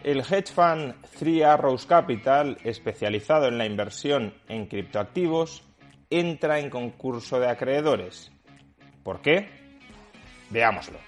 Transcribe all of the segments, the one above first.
El hedge fund Three Arrows Capital, especializado en la inversión en criptoactivos, entra en concurso de acreedores. ¿Por qué? Veámoslo.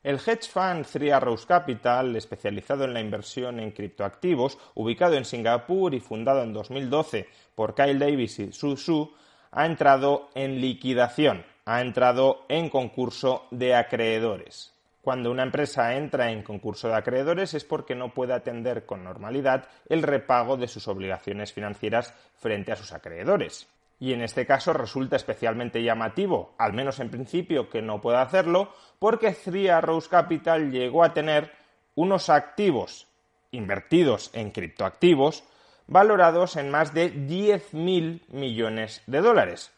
El hedge fund Three Arrows Capital, especializado en la inversión en criptoactivos, ubicado en Singapur y fundado en 2012 por Kyle Davis y Su Zhu, ha entrado en liquidación, ha entrado en concurso de acreedores. Cuando una empresa entra en concurso de acreedores es porque no puede atender con normalidad el repago de sus obligaciones financieras frente a sus acreedores. Y en este caso resulta especialmente llamativo, al menos en principio, que no pueda hacerlo, porque Three Arrows Capital llegó a tener unos activos invertidos en criptoactivos valorados en más de 10.000 millones de dólares.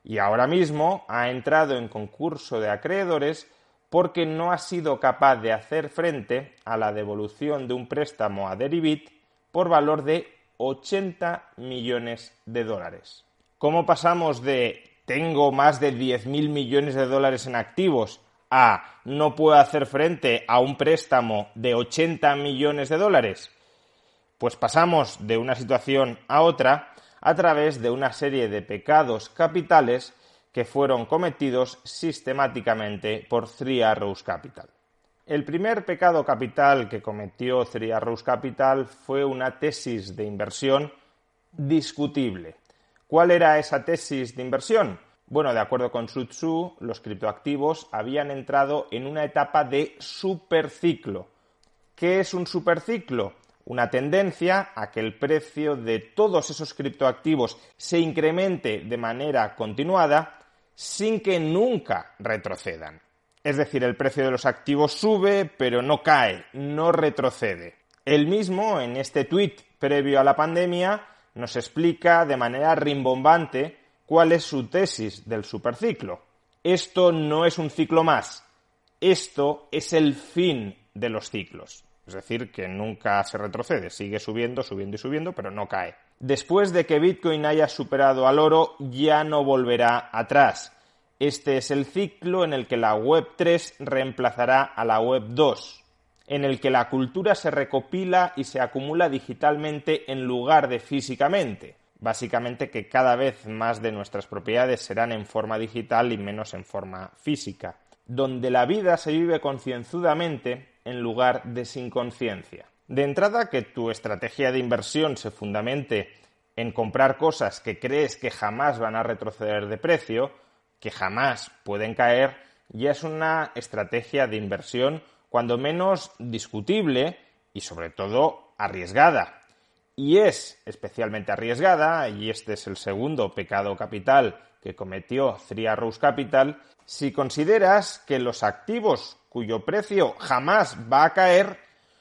Y ahora mismo ha entrado en concurso de acreedores porque no ha sido capaz de hacer frente a la devolución de un préstamo a Deribit por valor de 80 millones de dólares. ¿Cómo pasamos de tengo más de 10.000 millones de dólares en activos a no puedo hacer frente a un préstamo de 80 millones de dólares? Pues pasamos de una situación a otra a través de una serie de pecados capitales que fueron cometidos sistemáticamente por Three Arrows Capital. El primer pecado capital que cometió Three Arrows Capital fue una tesis de inversión discutible. ¿Cuál era esa tesis de inversión? Bueno, de acuerdo con Su Zhu, los criptoactivos habían entrado en una etapa de superciclo. ¿Qué es un superciclo? Una tendencia a que el precio de todos esos criptoactivos se incremente de manera continuada sin que nunca retrocedan. Es decir, el precio de los activos sube, pero no cae, no retrocede. Él mismo, en este tuit previo a la pandemia, nos explica de manera rimbombante cuál es su tesis del superciclo. Esto no es un ciclo más, esto es el fin de los ciclos. Es decir, que nunca se retrocede, sigue subiendo, subiendo y subiendo, pero no cae. Después de que Bitcoin haya superado al oro, ya no volverá atrás. Este es el ciclo en el que la Web 3 reemplazará a la Web 2, en el que la cultura se recopila y se acumula digitalmente en lugar de físicamente. Básicamente que cada vez más de nuestras propiedades serán en forma digital y menos en forma física. Donde la vida se vive concienzudamente en lugar de sin conciencia. De entrada, que tu estrategia de inversión se fundamente en comprar cosas que crees que jamás van a retroceder de precio, que jamás pueden caer, ya es una estrategia de inversión cuando menos discutible y sobre todo arriesgada. Y es especialmente arriesgada, y este es el segundo pecado capital que cometió Three Arrows Capital, si consideras que los activos cuyo precio jamás va a caer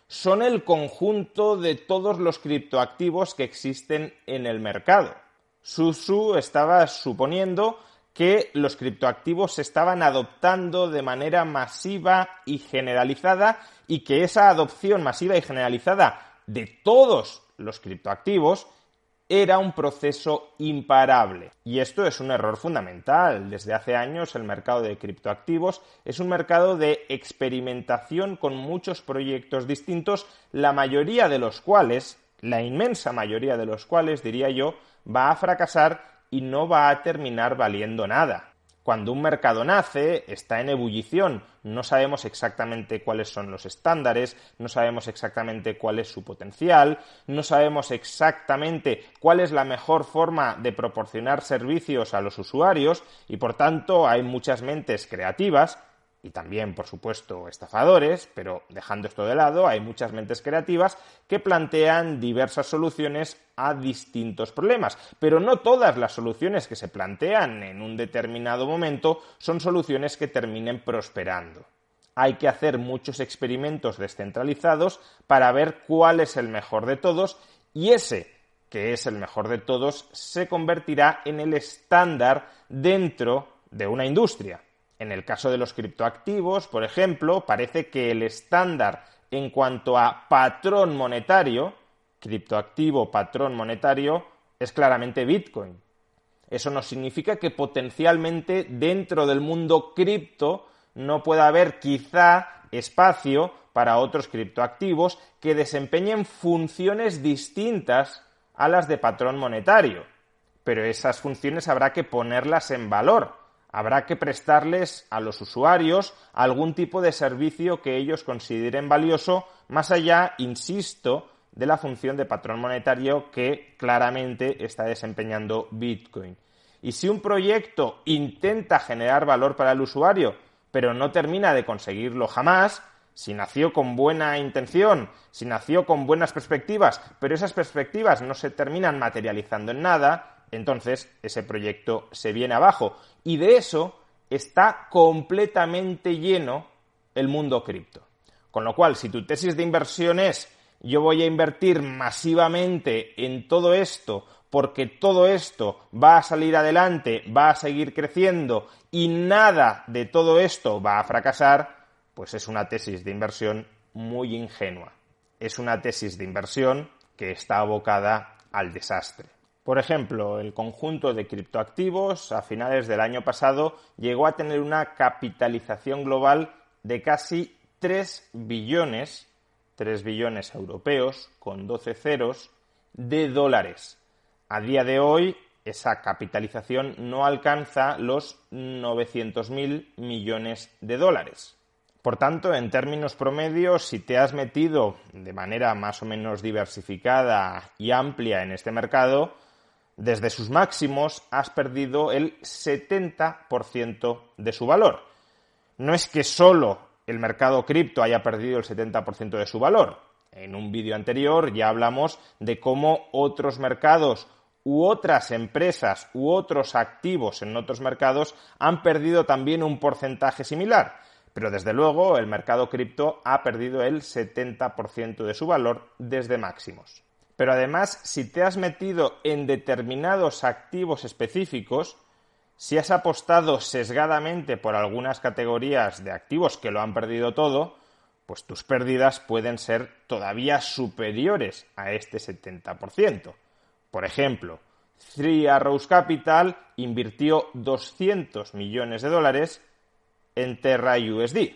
son el conjunto de todos los criptoactivos que existen en el mercado. Su Zhu estaba suponiendo que los criptoactivos se estaban adoptando de manera masiva y generalizada y que esa adopción masiva y generalizada de todos los criptoactivos era un proceso imparable. Y esto es un error fundamental. Desde hace años el mercado de criptoactivos es un mercado de experimentación con muchos proyectos distintos, la mayoría de los cuales, la inmensa mayoría de los cuales, diría yo, va a fracasar y no va a terminar valiendo nada. Cuando un mercado nace, está en ebullición, no sabemos exactamente cuáles son los estándares, no sabemos exactamente cuál es su potencial, no sabemos exactamente cuál es la mejor forma de proporcionar servicios a los usuarios y, por tanto, hay muchas mentes creativas y también, por supuesto, estafadores, pero dejando esto de lado, hay muchas mentes creativas que plantean diversas soluciones a distintos problemas. Pero no todas las soluciones que se plantean en un determinado momento son soluciones que terminen prosperando. Hay que hacer muchos experimentos descentralizados para ver cuál es el mejor de todos y ese que es el mejor de todos se convertirá en el estándar dentro de una industria. En el caso de los criptoactivos, por ejemplo, parece que el estándar en cuanto a patrón monetario, criptoactivo patrón monetario, es claramente Bitcoin. Eso no significa que potencialmente dentro del mundo cripto no pueda haber quizá espacio para otros criptoactivos que desempeñen funciones distintas a las de patrón monetario. Pero esas funciones habrá que ponerlas en valor. Habrá que prestarles a los usuarios algún tipo de servicio que ellos consideren valioso, más allá, insisto, de la función de patrón monetario que claramente está desempeñando Bitcoin. Y si un proyecto intenta generar valor para el usuario, pero no termina de conseguirlo jamás, si nació con buena intención, si nació con buenas perspectivas, pero esas perspectivas no se terminan materializando en nada, entonces ese proyecto se viene abajo. Y de eso está completamente lleno el mundo cripto. Con lo cual, si tu tesis de inversión es yo voy a invertir masivamente en todo esto porque todo esto va a salir adelante, va a seguir creciendo y nada de todo esto va a fracasar, pues es una tesis de inversión muy ingenua. Es una tesis de inversión que está abocada al desastre. Por ejemplo, el conjunto de criptoactivos a finales del año pasado llegó a tener una capitalización global de casi 3 billones europeos, con 12 ceros, de dólares. A día de hoy, esa capitalización no alcanza los 900.000 millones de dólares. Por tanto, en términos promedios, si te has metido de manera más o menos diversificada y amplia en este mercado, desde sus máximos has perdido el 70% de su valor. No es que solo el mercado cripto haya perdido el 70% de su valor. En un vídeo anterior ya hablamos de cómo otros mercados u otras empresas u otros activos en otros mercados han perdido también un porcentaje similar. Pero desde luego el mercado cripto ha perdido el 70% de su valor desde máximos. Pero además, si te has metido en determinados activos específicos, si has apostado sesgadamente por algunas categorías de activos que lo han perdido todo, pues tus pérdidas pueden ser todavía superiores a este 70%. Por ejemplo, Three Arrows Capital invirtió 200 millones de dólares en Terra USD,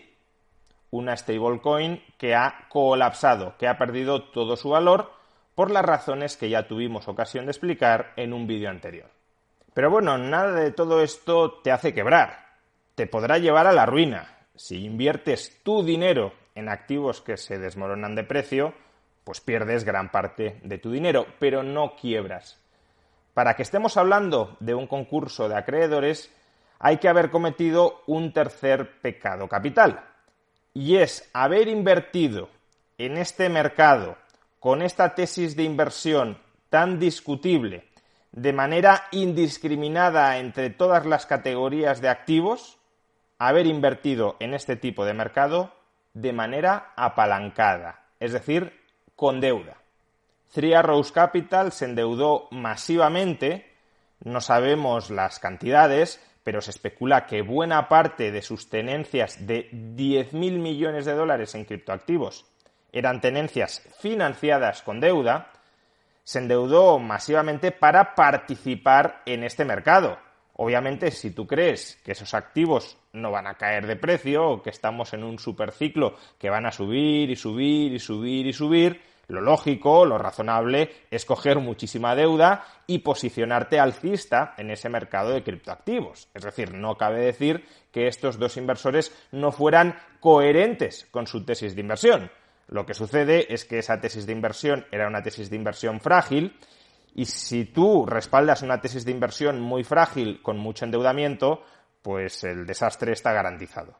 una stablecoin que ha colapsado, que ha perdido todo su valor por las razones que ya tuvimos ocasión de explicar en un vídeo anterior. Pero bueno, nada de todo esto te hace quebrar, te podrá llevar a la ruina. Si inviertes tu dinero en activos que se desmoronan de precio, pues pierdes gran parte de tu dinero, pero no quiebras. Para que estemos hablando de un concurso de acreedores, hay que haber cometido un tercer pecado capital, y es haber invertido en este mercado con esta tesis de inversión tan discutible, de manera indiscriminada entre todas las categorías de activos, haber invertido en este tipo de mercado de manera apalancada, es decir, con deuda. Three Arrows Capital se endeudó masivamente, no sabemos las cantidades, pero se especula que buena parte de sus tenencias de 10.000 millones de dólares en criptoactivos eran tenencias financiadas con deuda. Se endeudó masivamente para participar en este mercado. Obviamente, si tú crees que esos activos no van a caer de precio o que estamos en un superciclo que van a subir y subir y subir y subir, lo lógico, lo razonable es coger muchísima deuda y posicionarte alcista en ese mercado de criptoactivos. Es decir, no cabe decir que estos dos inversores no fueran coherentes con su tesis de inversión. Lo que sucede es que esa tesis de inversión era una tesis de inversión frágil y si tú respaldas una tesis de inversión muy frágil con mucho endeudamiento, pues el desastre está garantizado.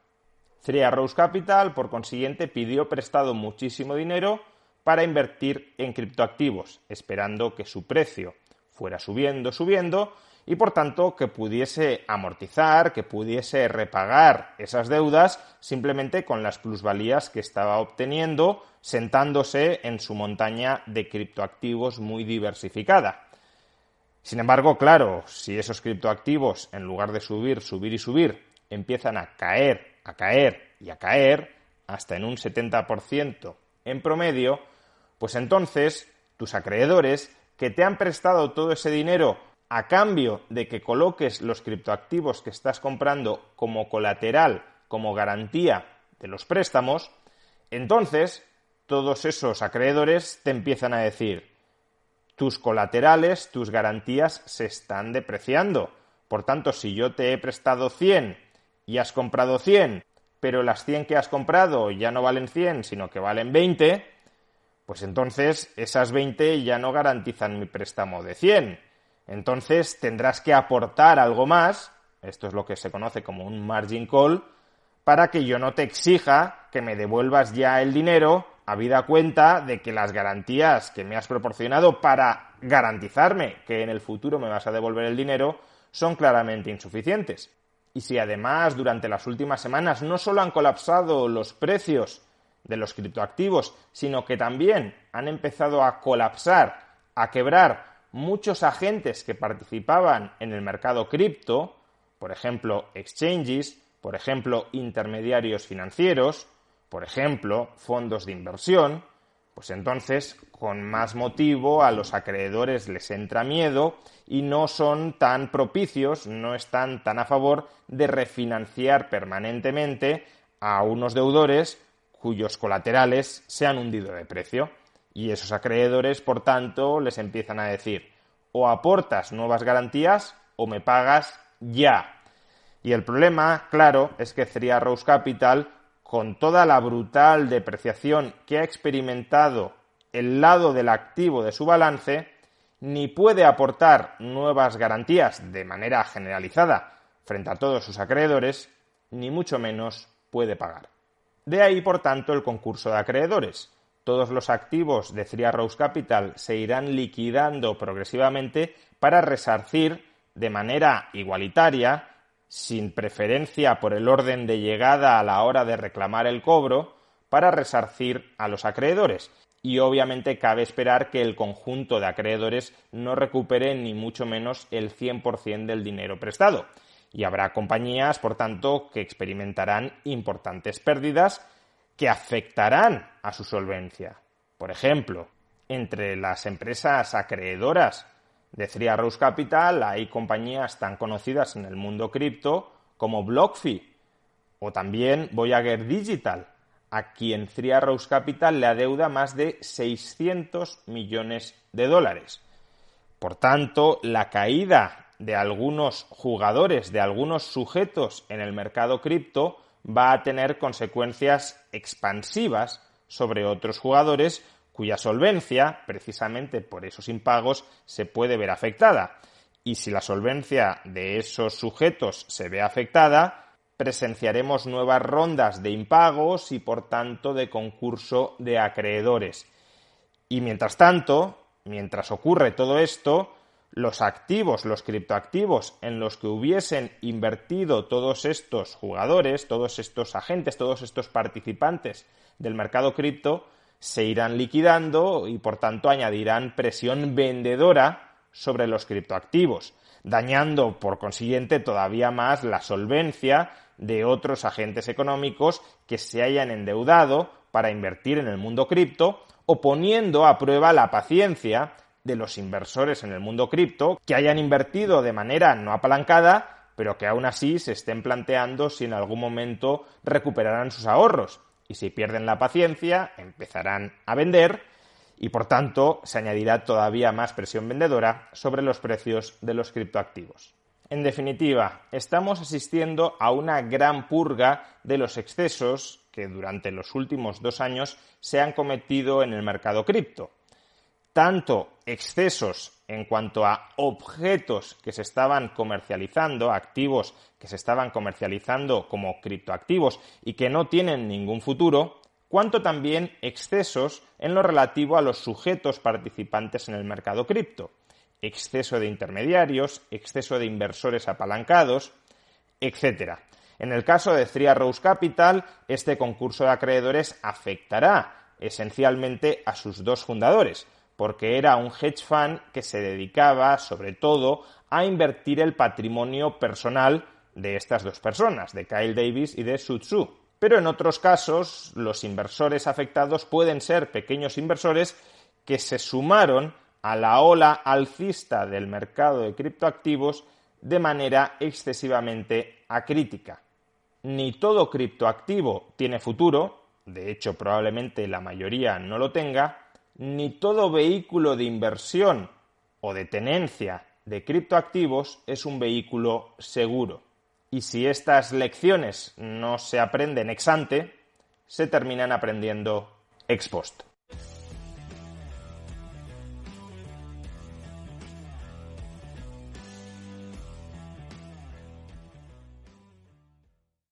Three Arrows Capital, por consiguiente, pidió prestado muchísimo dinero para invertir en criptoactivos, esperando que su precio fuera subiendo y por tanto que pudiese amortizar, que pudiese repagar esas deudas simplemente con las plusvalías que estaba obteniendo, sentándose en su montaña de criptoactivos muy diversificada. Sin embargo, claro, si esos criptoactivos en lugar de subir y subir, empiezan a caer hasta en un 70% en promedio, pues entonces tus acreedores que te han prestado todo ese dinero a cambio de que coloques los criptoactivos que estás comprando como colateral, como garantía de los préstamos, entonces todos esos acreedores te empiezan a decir: tus colaterales, tus garantías se están depreciando. Por tanto, si yo te he prestado 100 y has comprado 100, pero las 100 que has comprado ya no valen 100, sino que valen 20, pues entonces esas 20 ya no garantizan mi préstamo de 100. Entonces tendrás que aportar algo más, esto es lo que se conoce como un margin call, para que yo no te exija que me devuelvas ya el dinero, habida cuenta de que las garantías que me has proporcionado para garantizarme que en el futuro me vas a devolver el dinero son claramente insuficientes. Y si además durante las últimas semanas no solo han colapsado los precios de los criptoactivos, sino que también han empezado a colapsar, a quebrar muchos agentes que participaban en el mercado cripto, por ejemplo, exchanges, por ejemplo, intermediarios financieros, por ejemplo, fondos de inversión, pues entonces, con más motivo, a los acreedores les entra miedo y no son tan propicios, no están tan a favor de refinanciar permanentemente a unos deudores cuyos colaterales se han hundido de precio. Y esos acreedores, por tanto, les empiezan a decir: o aportas nuevas garantías o me pagas ya. Y el problema, claro, es que Three Arrows Capital, con toda la brutal depreciación que ha experimentado el lado del activo de su balance, ni puede aportar nuevas garantías de manera generalizada frente a todos sus acreedores, ni mucho menos puede pagar. De ahí, por tanto, el concurso de acreedores. Todos los activos de Three Arrows Capital se irán liquidando progresivamente para resarcir de manera igualitaria, sin preferencia por el orden de llegada a la hora de reclamar el cobro, para resarcir a los acreedores. Y obviamente cabe esperar que el conjunto de acreedores no recupere ni mucho menos el 100% del dinero prestado. Y habrá compañías, por tanto, que experimentarán importantes pérdidas que afectarán a su solvencia. Por ejemplo, entre las empresas acreedoras de Three Arrows Capital hay compañías tan conocidas en el mundo cripto como BlockFi o también Voyager Digital, a quien Three Arrows Capital le adeuda más de 600 millones de dólares. Por tanto, la caída de algunos jugadores, de algunos sujetos en el mercado cripto, va a tener consecuencias expansivas sobre otros jugadores cuya solvencia, precisamente por esos impagos, se puede ver afectada. Y si la solvencia de esos sujetos se ve afectada, presenciaremos nuevas rondas de impagos y, por tanto, de concurso de acreedores. Y mientras tanto, mientras ocurre todo esto, los activos, los criptoactivos en los que hubiesen invertido todos estos jugadores, todos estos agentes, todos estos participantes del mercado cripto, se irán liquidando y, por tanto, añadirán presión vendedora sobre los criptoactivos, dañando, por consiguiente, todavía más la solvencia de otros agentes económicos que se hayan endeudado para invertir en el mundo cripto o poniendo a prueba la paciencia de los inversores en el mundo cripto que hayan invertido de manera no apalancada, pero que aún así se estén planteando si en algún momento recuperarán sus ahorros. Y si pierden la paciencia, empezarán a vender y, por tanto, se añadirá todavía más presión vendedora sobre los precios de los criptoactivos. En definitiva, estamos asistiendo a una gran purga de los excesos que durante los últimos 2 años se han cometido en el mercado cripto. Tanto excesos en cuanto a objetos que se estaban comercializando, activos que se estaban comercializando como criptoactivos y que no tienen ningún futuro, cuanto también excesos en lo relativo a los sujetos participantes en el mercado cripto. Exceso de intermediarios, exceso de inversores apalancados, etc. En el caso de Three Arrows Capital, este concurso de acreedores afectará esencialmente a sus 2 fundadores, porque era un hedge fund que se dedicaba, sobre todo, a invertir el patrimonio personal de estas 2 personas, de Kyle Davis y de Su Zhu. Pero en otros casos, los inversores afectados pueden ser pequeños inversores que se sumaron a la ola alcista del mercado de criptoactivos de manera excesivamente acrítica. Ni todo criptoactivo tiene futuro, de hecho probablemente la mayoría no lo tenga, ni todo vehículo de inversión o de tenencia de criptoactivos es un vehículo seguro. Y si estas lecciones no se aprenden ex ante, se terminan aprendiendo ex post.